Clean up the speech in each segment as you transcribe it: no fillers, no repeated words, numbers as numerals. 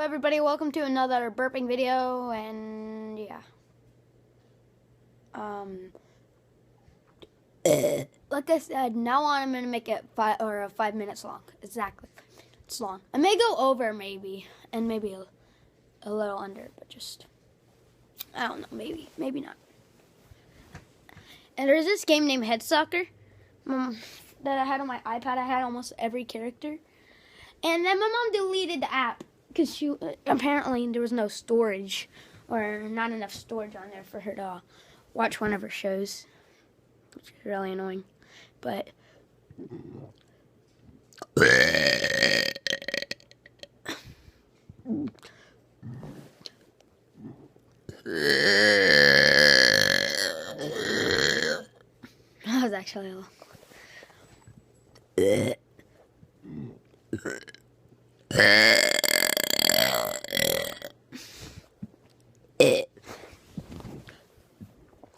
everybody, welcome to another burping video, and yeah. Like I said, now on I'm gonna make it 5 minutes long. Exactly. It's long. I may go over maybe, and maybe a little under, but just, I don't know, maybe not. And there's this game named Head Soccer that I had on my iPad. I had almost every character. And then my mom deleted the app because she apparently there was no storage or not enough storage on there for her to watch one of her shows, which is really annoying. But that was actually a long one.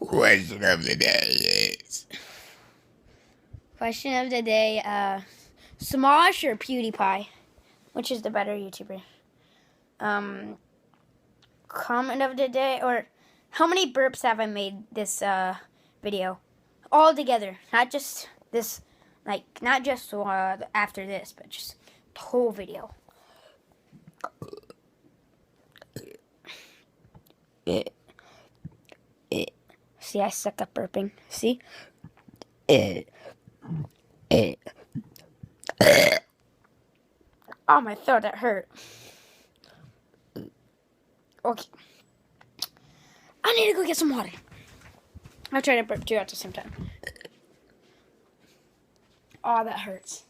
Question of the day is... Question of the day, Smosh or PewDiePie? Which is the better YouTuber? Comment of the day, or how many burps have I made this video? All together, not just this, like, not just after this, but just the whole video. See, I suck at burping. See? Oh, my throat, that hurt. Okay. I need to go get some water. I'll try to burp two at the same time. Oh, that hurts.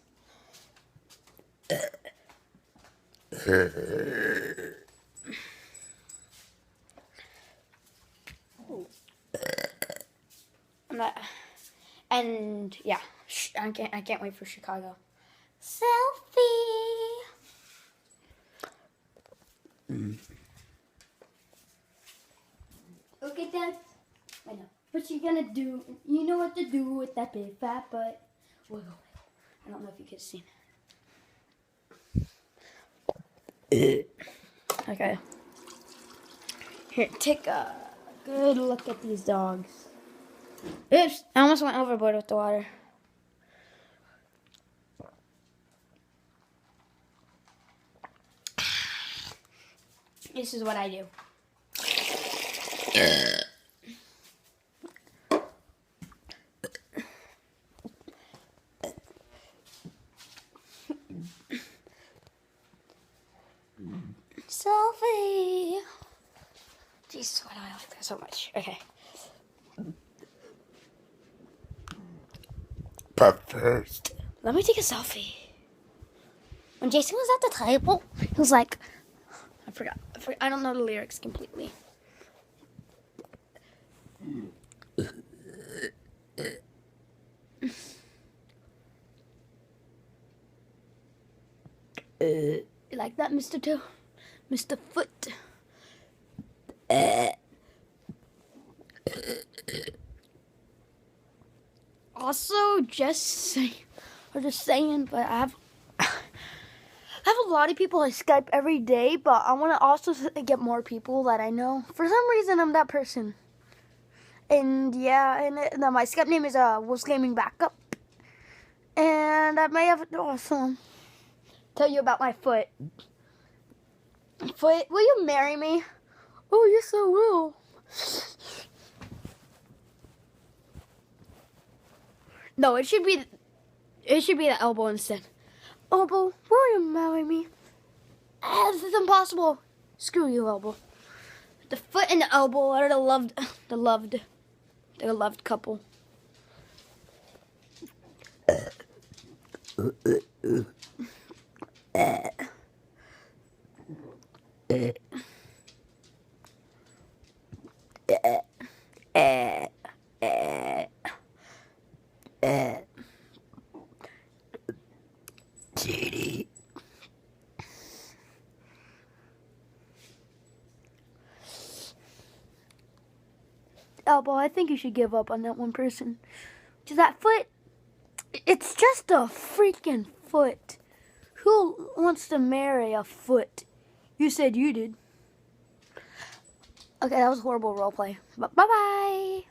I'm not, and yeah, I can't wait for Chicago. Selfie. Look at that. I know. What you gonna do? You know what to do with that big fat butt. Wiggle. I don't know if you can see it. Okay. Here, take a good look at these dogs. Oops, I almost went overboard with the water. This is what I do. Selfie. Jesus, why do I like that so much? Okay. But first... Let me take a selfie. When Jason was at the table, he was like, I forgot. I don't know the lyrics completely. You like that, Mr. Toe? Mr. Foot? Also, just saying, but I have a lot of people I Skype every day, but I want to also get more people that I know. For some reason, I'm that person. And yeah, and my Skype name is Wolves Gaming Backup. And I may have also tell you about my foot. Foot, will you marry me? Oh, yes, I will. No, it should be the elbow instead. Elbow, will you marry me? This is impossible. Screw you, elbow. The foot and the elbow are the loved couple. Kitty. Elbow, I think you should give up on that one person. Because that foot, it's just a freaking foot. Who wants to marry a foot? You said you did. Okay, that was horrible roleplay. But bye-bye.